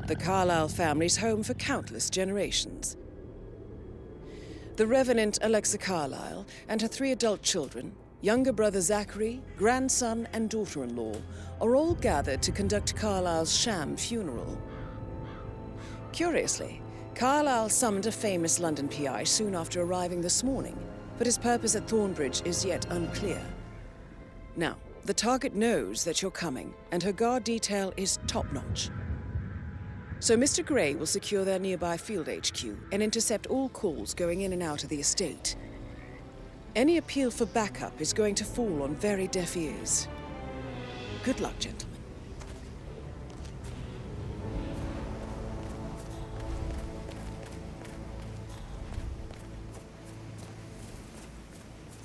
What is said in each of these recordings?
the Carlyle family's home for countless generations. The Revenant Alexa Carlyle and her 3 adult children, younger brother Zachary, grandson and daughter-in-law, are all gathered to conduct Carlyle's sham funeral. Curiously, Carlyle summoned a famous London PI soon after arriving this morning, but his purpose at Thornbridge is yet unclear. Now, the target knows that you're coming, and her guard detail is top-notch. So Mr. Gray will secure their nearby field HQ and intercept all calls going in and out of the estate. Any appeal for backup is going to fall on very deaf ears. Good luck, gentlemen.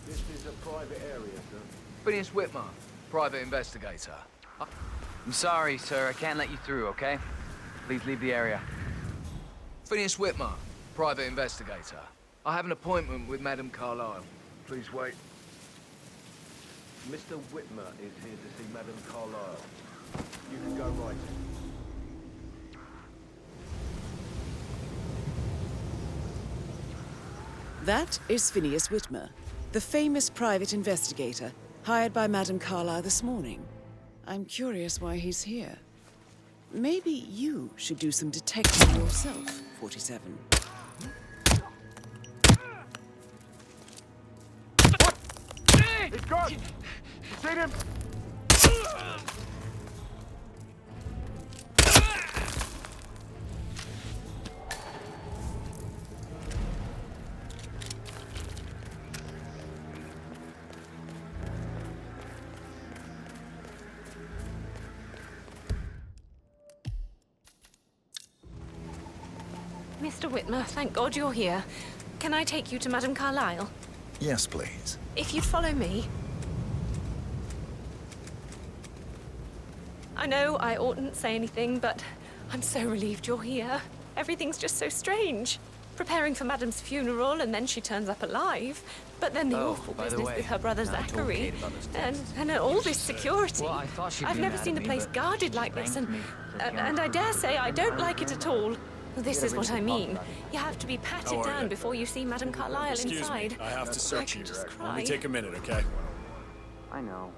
This is a private area, sir. Phineas Whitmer, private investigator. I'm sorry, sir. I can't let you through, okay? Please leave the area. Phineas Whitmer, private investigator. I have an appointment with Madame Carlyle. Please wait. Mr. Whitmer is here to see Madame Carlyle. You can go right in. That is Phineas Whitmer, the famous private investigator hired by Madame Carlyle this morning. I'm curious why he's here. Maybe you should do some detecting yourself, 47. He's gone! You seen him? Mr. Whitmer, thank God you're here. Can I take you to Madame Carlyle? Yes, please. If you'd follow me. I know I oughtn't say anything, but I'm so relieved you're here. Everything's just so strange. Preparing for Madame's funeral, and then she turns up alive. But then the awful business with her brother Zachary. And all this security. Well, I thought she'd I've be never mad seen at the me, place but guarded like she this, thanked me for and I dare say I don't like it at all. This is what I mean. You have to be patted down before you see Madame Carlyle Excuse inside. me, I have to search I you. can just cry. Let me take a minute, okay? I know.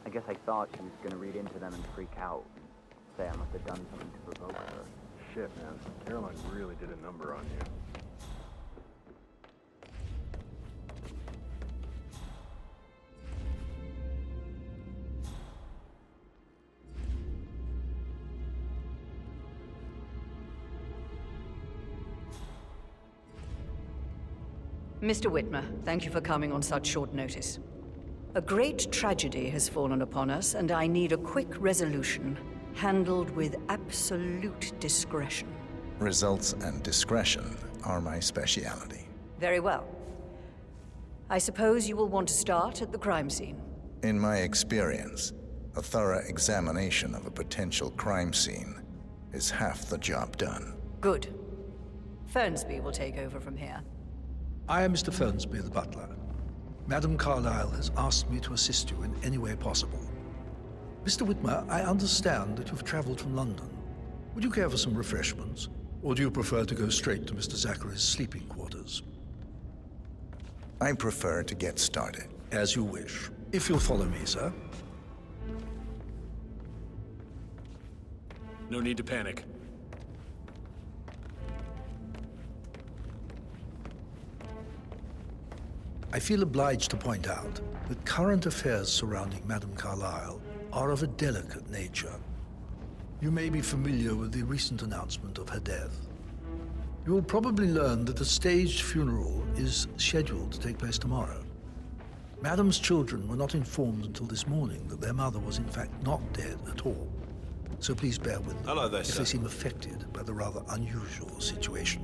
I guess I thought she was gonna read into them and freak out. Say I must have done something to provoke her. Shit, man. Caroline really did a number on you. Mr. Whitmer, thank you for coming on such short notice. A great tragedy has fallen upon us, and I need a quick resolution, handled with absolute discretion. Results and discretion are my speciality. Very well. I suppose you will want to start at the crime scene. In my experience, a thorough examination of a potential crime scene is half the job done. Good. Fernsby will take over from here. I am Mr. Fernsby, the butler. Madame Carlyle has asked me to assist you in any way possible. Mr. Whitmer, I understand that you've traveled from London. Would you care for some refreshments? Or do you prefer to go straight to Mr. Zachary's sleeping quarters? I prefer to get started. As you wish. If you'll follow me, sir. No need to panic. I feel obliged to point out that current affairs surrounding Madame Carlyle are of a delicate nature. You may be familiar with the recent announcement of her death. You will probably learn that a staged funeral is scheduled to take place tomorrow. Madame's children were not informed until this morning that their mother was in fact not dead at all. So please bear with them if they seem affected by the rather unusual situation.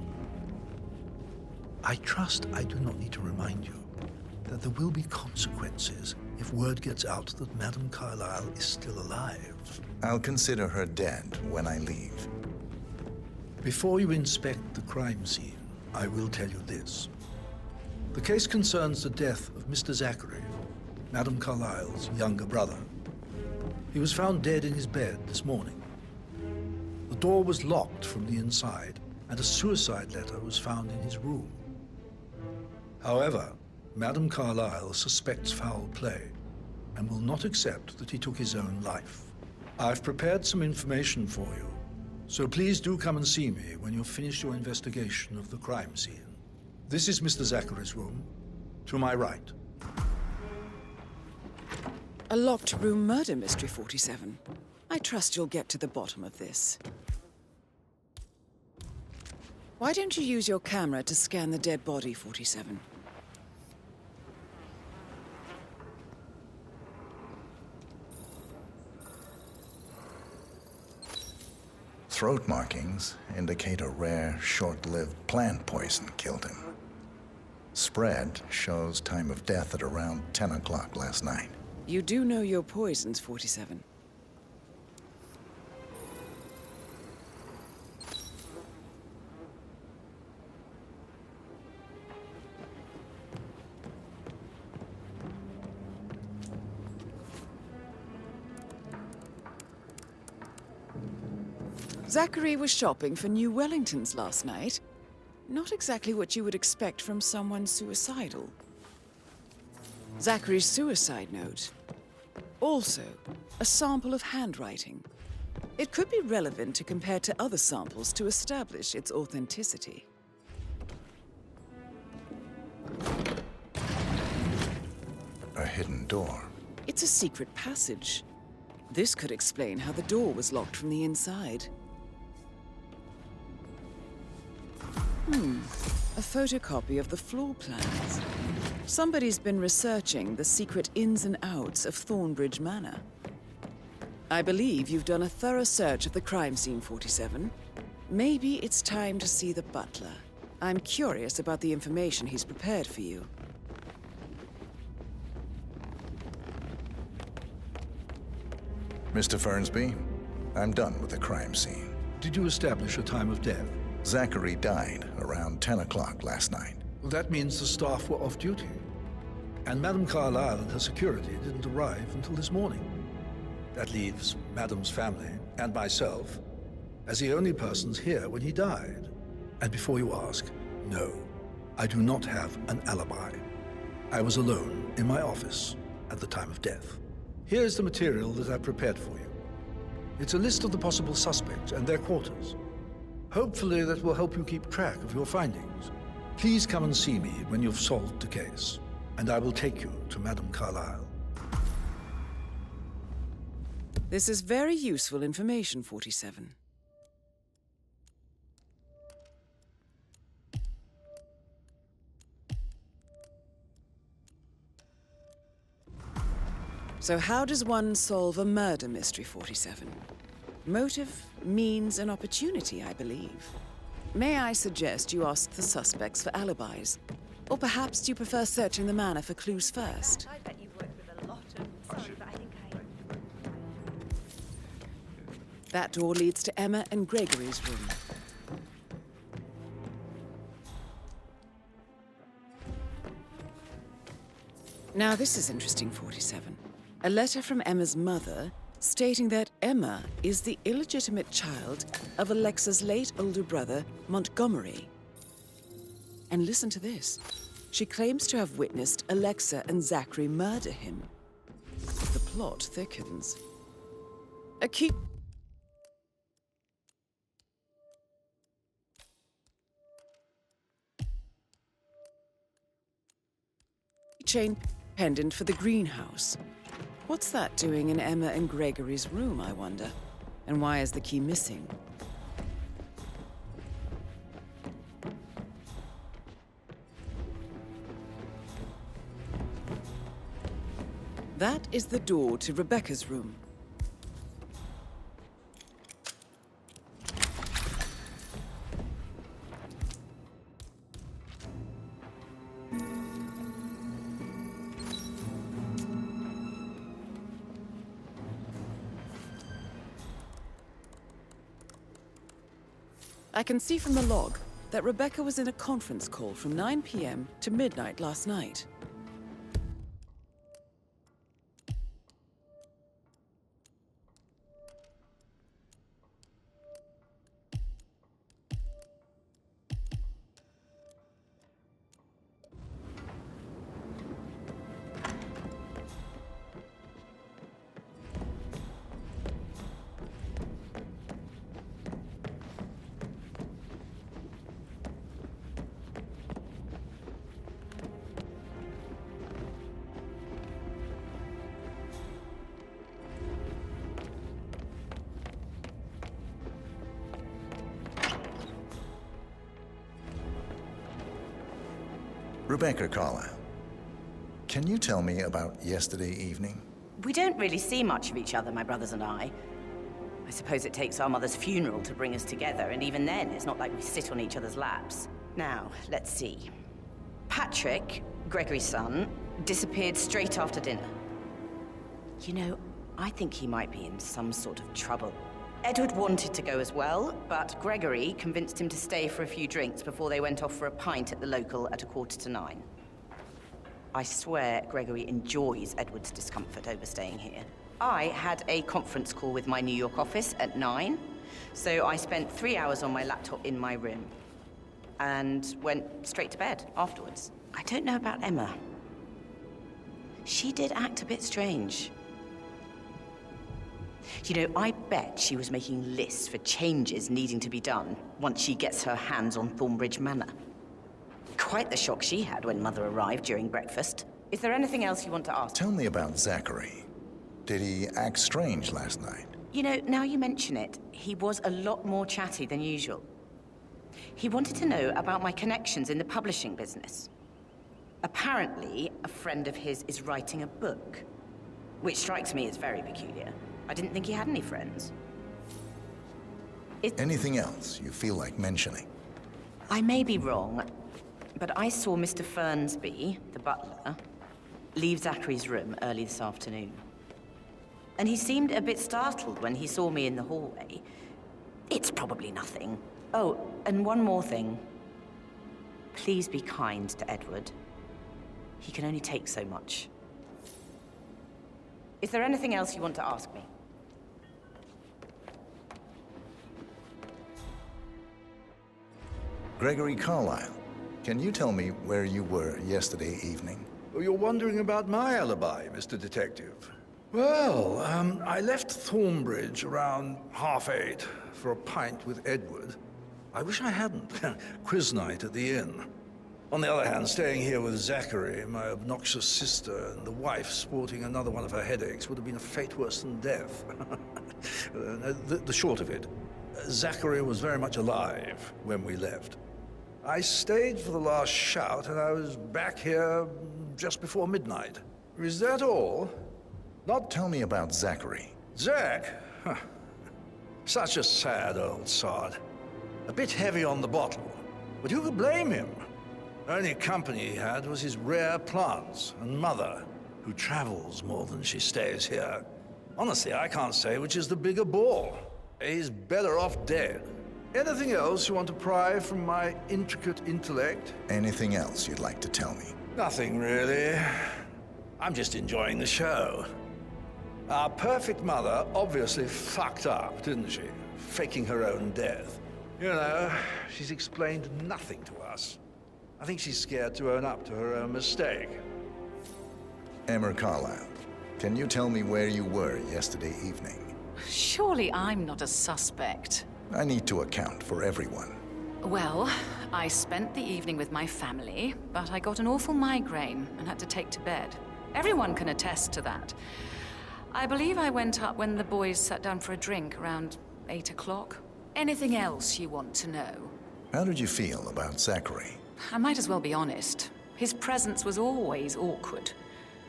I trust I do not need to remind you that there will be consequences if word gets out that Madame Carlyle is still alive. I'll consider her dead when I leave. Before you inspect the crime scene, I will tell you this. The case concerns the death of Mr. Zachary, Madame Carlyle's younger brother. He was found dead in his bed this morning. door was locked from the inside, and a suicide letter was found in his room. However, Madame Carlyle suspects foul play and will not accept that he took his own life. I've prepared some information for you, so please do come and see me when you've finished your investigation of the crime scene. This is Mr. Zachary's room, to my right. A locked room murder mystery, 47. I trust you'll get to the bottom of this. Why don't you use your camera to scan the dead body, 47? Throat markings indicate a rare, short-lived plant poison killed him. Spread shows time of death at around 10 o'clock last night. You do know your poisons, 47. Zachary was shopping for new Wellingtons last night. Not exactly what you would expect from someone suicidal. Zachary's suicide note. Also, a sample of handwriting. It could be relevant to compare to other samples to establish its authenticity. A hidden door. It's a secret passage. This could explain how the door was locked from the inside. A photocopy of the floor plans. Somebody's been researching the secret ins and outs of Thornbridge Manor. I believe you've done a thorough search of the crime scene, 47. Maybe it's time to see the butler. I'm curious about the information he's prepared for you. Mr. Fernsby, I'm done with the crime scene. Did you establish a time of death? Zachary died around 10 o'clock last night. Well, that means the staff were off duty. And Madame Carlyle and her security didn't arrive until this morning. That leaves Madame's family and myself as the only persons here when he died. And before you ask, no, I do not have an alibi. I was alone in my office at the time of death. Here's the material that I prepared for you. It's a list of the possible suspects and their quarters. Hopefully that will help you keep track of your findings. Please come and see me when you've solved the case, and I will take you to Madame Carlyle. This is very useful information, 47. So how does one solve a murder mystery, 47? Motive, means, and opportunity, I believe. May I suggest you ask the suspects for alibis? Or perhaps do you prefer searching the manor for clues first? I bet you've worked with a lot of... Sorry, but I think That door leads to Emma and Gregory's room. Now this is interesting, 47. A letter from Emma's mother stating that Emma is the illegitimate child of Alexa's late older brother, Montgomery. And listen to this. She claims to have witnessed Alexa and Zachary murder him. The plot thickens. A key chain pendant for the greenhouse. What's that doing in Emma and Gregory's room, I wonder? And why is the key missing? That is the door to Rebecca's room. I can see from the log that Rebecca was in a conference call from 9 p.m. to midnight last night. Rebecca Carlyle, can you tell me about yesterday evening? We don't really see much of each other, my brothers and I. I suppose it takes our mother's funeral to bring us together, and even then, it's not like we sit on each other's laps. Now, let's see. Patrick, Gregory's son, disappeared straight after dinner. You know, I think he might be in some sort of trouble. Edward wanted to go as well, but Gregory convinced him to stay for a few drinks before they went off for a pint at the local at 9:15. I swear Gregory enjoys Edward's discomfort over staying here. I had a conference call with my New York office at 9, so I spent 3 hours on my laptop in my room and went straight to bed afterwards. I don't know about Emma. She did act a bit strange. You know, I bet she was making lists for changes needing to be done once she gets her hands on Thornbridge Manor. Quite the shock she had when Mother arrived during breakfast. Is there anything else you want to ask? Tell me about Zachary. Did he act strange last night? You know, now you mention it, he was a lot more chatty than usual. He wanted to know about my connections in the publishing business. Apparently, a friend of his is writing a book, which strikes me as very peculiar. I didn't think he had any friends. Anything else you feel like mentioning? I may be wrong, but I saw Mr. Fernsby, the butler, leave Zachary's room early this afternoon. And he seemed a bit startled when he saw me in the hallway. It's probably nothing. Oh, and one more thing. Please be kind to Edward. He can only take so much. Is there anything else you want to ask me? Gregory Carlyle, can you tell me where you were yesterday evening? You're wondering about my alibi, Mr. Detective. Well, I left Thornbridge around 8:30 for a pint with Edward. I wish I hadn't. Quiz night at the inn. On the other hand, staying here with Zachary, my obnoxious sister, and the wife sporting another one of her headaches would have been a fate worse than death. The short of it, Zachary was very much alive when we left. I stayed for the last shout, and I was back here just before midnight. Is that all? Not... Tell me about Zachary. Zach? Huh. Such a sad old sod. A bit heavy on the bottle, but who could blame him? Only company he had was his rare plants and mother, who travels more than she stays here. Honestly, I can't say which is the bigger bore. He's better off dead. Anything else you want to pry from my intricate intellect? Anything else you'd like to tell me? Nothing, really. I'm just enjoying the show. Our perfect mother obviously fucked up, didn't she? Faking her own death. You know, she's explained nothing to us. I think she's scared to own up to her own mistake. Emma Carlyle, can you tell me where you were yesterday evening? Surely I'm not a suspect. I need to account for everyone. Well, I spent the evening with my family, but I got an awful migraine and had to take to bed. Everyone can attest to that. I believe I went up when the boys sat down for a drink around 8 o'clock. Anything else you want to know? How did you feel about Zachary? I might as well be honest. His presence was always awkward.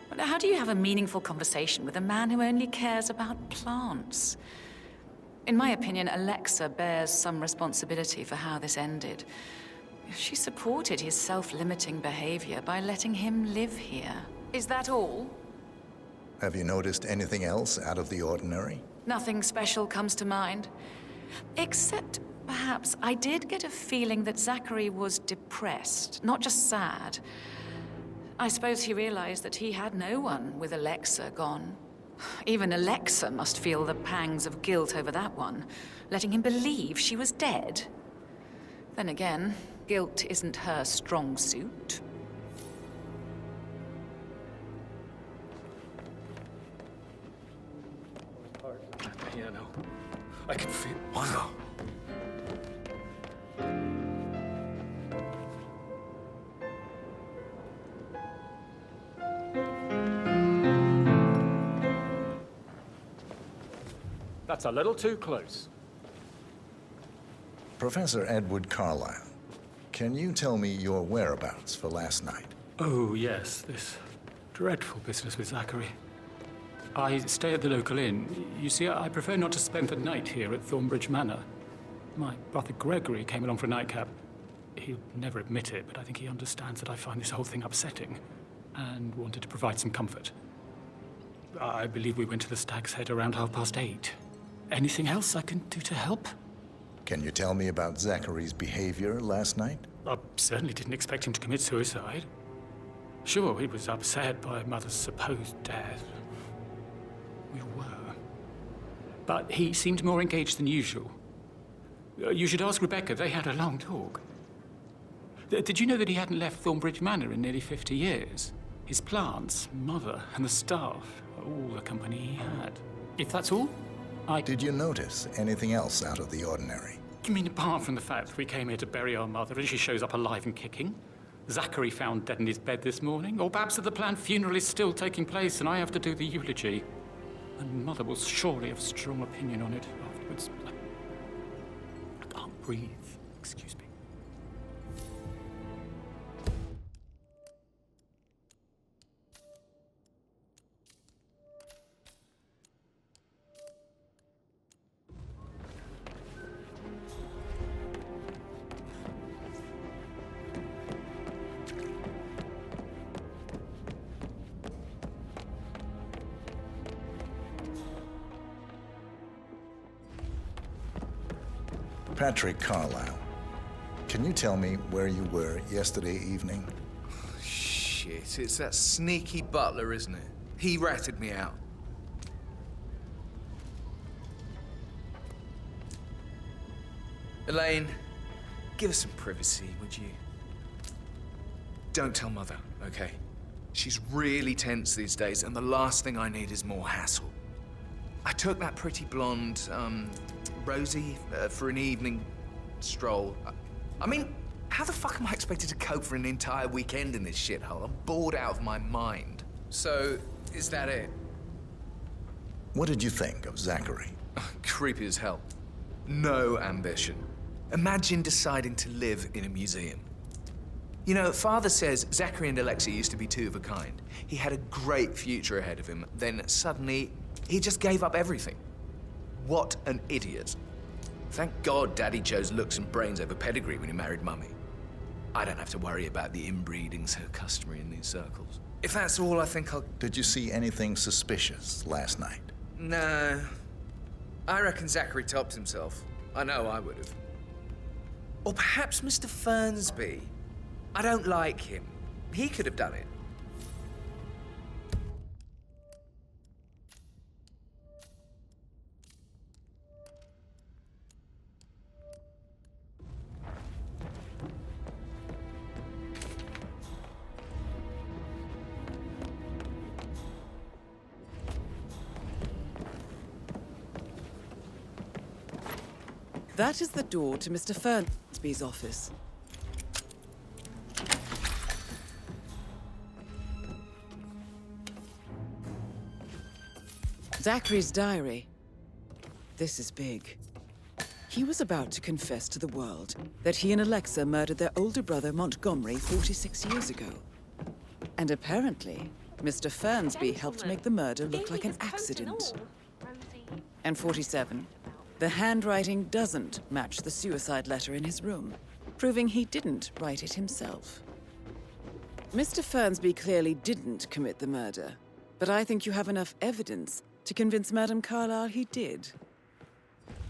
But how do you have a meaningful conversation with a man who only cares about plants? In my opinion, Alexa bears some responsibility for how this ended. She supported his self-limiting behavior by letting him live here. Is that all? Have you noticed anything else out of the ordinary? Nothing special comes to mind. Except, perhaps, I did get a feeling that Zachary was depressed, not just sad. I suppose he realized that he had no one with Alexa gone. Even Alexa must feel the pangs of guilt over that one, letting him believe she was dead. Then again, guilt isn't her strong suit. Piano. I can feel... Wow. That's a little too close. Professor Edward Carlyle, Can you tell me your whereabouts for last night? Oh, yes, this dreadful business with Zachary. I stay at the local inn. You see, I prefer not to spend the night here at Thornbridge Manor. My brother Gregory came along for a nightcap. He'll never admit it, but I think he understands that I find this whole thing upsetting and wanted to provide some comfort. I believe we went to the Stag's Head around 8:30. Anything else I can do to help? Can you tell me about Zachary's behavior last night? I certainly didn't expect him to commit suicide. Sure, he was upset by Mother's supposed death. We were. But he seemed more engaged than usual. You should ask Rebecca. They had a long talk. Did you know that he hadn't left Thornbridge Manor in nearly 50 years? His plants, Mother, and the staff, all the company he had. If that's all, Did you notice anything else out of the ordinary? You mean apart from the fact that we came here to bury our mother and she shows up alive and kicking? Zachary found dead in his bed this morning? Or perhaps that the planned funeral is still taking place and I have to do the eulogy? And Mother will surely have a strong opinion on it afterwards. I can't breathe. Excuse me. Patrick Carlisle, can you tell me where you were yesterday evening? Shit, it's that sneaky Butler, isn't it? He ratted me out. Elaine, give us some privacy, would you? Don't tell Mother, okay? She's really tense these days, and the last thing I need is more hassle. I took that pretty blonde, Rosie, for an evening stroll. I mean, how the fuck am I expected to cope for an entire weekend in this shithole? I'm bored out of my mind. So, is that it? What did you think of Zachary? Creepy as hell. No ambition. Imagine deciding to live in a museum. You know, Father says Zachary and Alexia used to be two of a kind. He had a great future ahead of him, then suddenly, he just gave up everything. What an idiot. Thank God Daddy chose looks and brains over pedigree when he married Mummy. I don't have to worry about the inbreeding so customary in these circles. If that's all, I think I'll... Did you see anything suspicious last night? No. I reckon Zachary topped himself. I know I would have. Or perhaps Mr. Fernsby. I don't like him. He could have done it. That is the door to Mr. Fernsby's office. Zachary's diary. This is big. He was about to confess to the world that he and Alexa murdered their older brother Montgomery 46 years ago. And apparently, Mr. Fernsby helped make the murder look like an accident. And 47. The handwriting doesn't match the suicide letter in his room, proving he didn't write it himself. Mr. Fernsby clearly didn't commit the murder, but I think you have enough evidence to convince Madame Carlisle he did.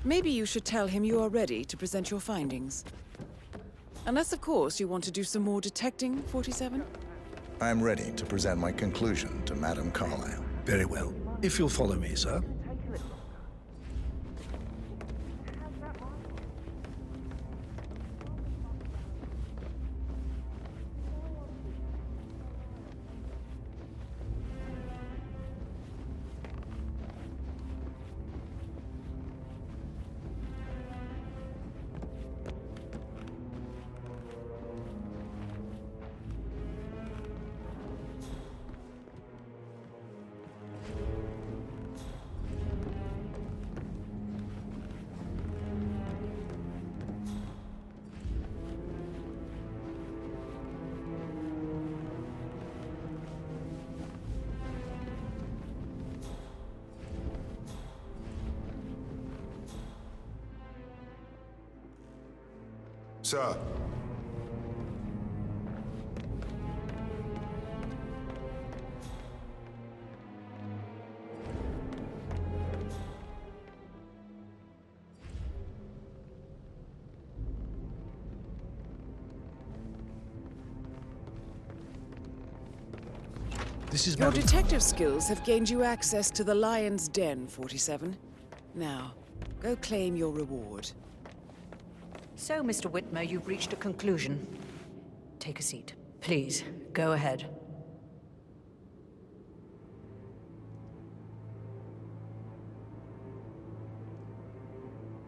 Maybe you should tell him you are ready to present your findings. Unless, of course, you want to do some more detecting, 47? I'm ready to present my conclusion to Madame Carlisle. Very well. If you'll follow me, sir. Sir. This is Your Madam detective skills have gained you access to the Lion's Den, 47. Now, go claim your reward. So, Mr. Whitmer, you've reached a conclusion. Take a seat. Please, go ahead.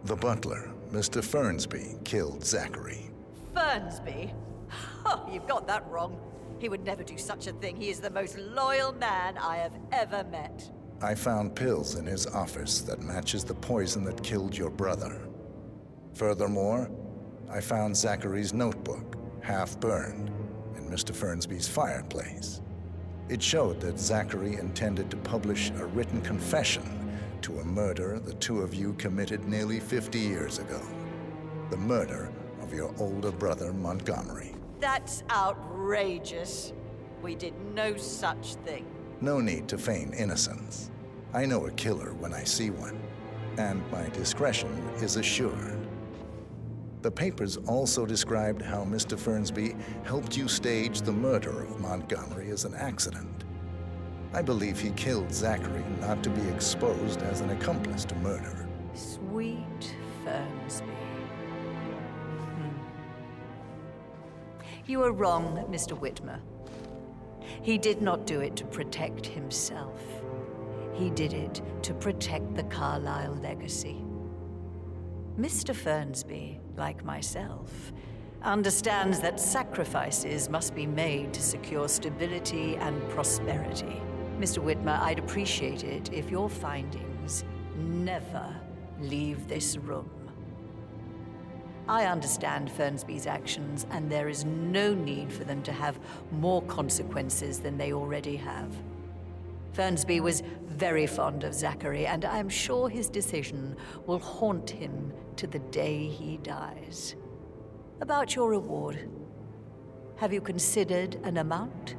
The butler, Mr. Fernsby, killed Zachary. Fernsby? Oh, you've got that wrong. He would never do such a thing. He is the most loyal man I have ever met. I found pills in his office that matches the poison that killed your brother. Furthermore, I found Zachary's notebook, half burned, in Mr. Fernsby's fireplace. It showed that Zachary intended to publish a written confession to a murder the two of you committed nearly 50 years ago. The murder of your older brother, Montgomery. That's outrageous. We did no such thing. No need to feign innocence. I know a killer when I see one, and my discretion is assured. The papers also described how Mr. Fernsby helped you stage the murder of Montgomery as an accident. I believe he killed Zachary not to be exposed as an accomplice to murder. Sweet Fernsby. You are wrong, Mr. Whitmer. He did not do it to protect himself. He did it to protect the Carlyle legacy. Mr. Fernsby, like myself, understands that sacrifices must be made to secure stability and prosperity. Mr. Whitmer, I'd appreciate it if your findings never leave this room. I understand Fernsby's actions, and there is no need for them to have more consequences than they already have. Fernsby was very fond of Zachary, and I'm sure his decision will haunt him to the day he dies. About your reward, have you considered an amount?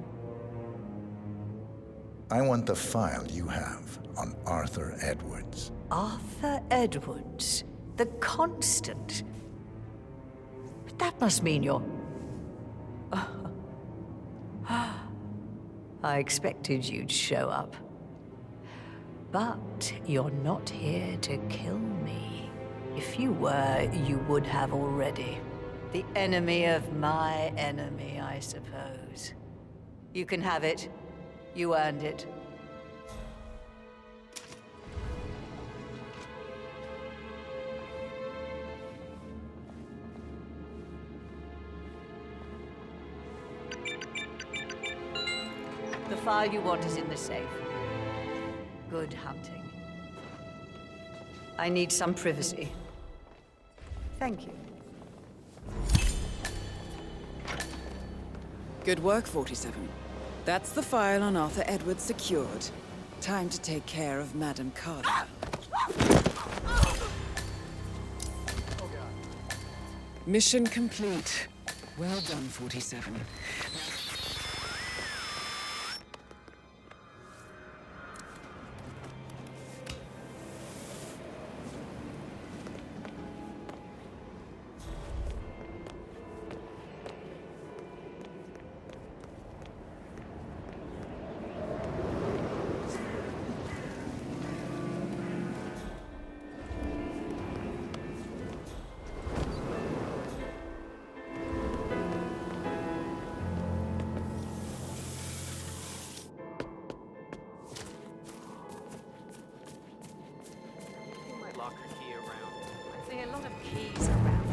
I want the file you have on Arthur Edwards. Arthur Edwards, the Constant. But that must mean you're... I expected you'd show up. But you're not here to kill me. If you were, you would have already. The enemy of my enemy, I suppose. You can have it. You earned it. The file you want is in the safe. Good hunting. I need some privacy. Thank you. Good work, 47. That's the file on Arthur Edwards secured. Time to take care of Madame Carlyle. Mission complete. Well done, 47. I see a lot of keys around.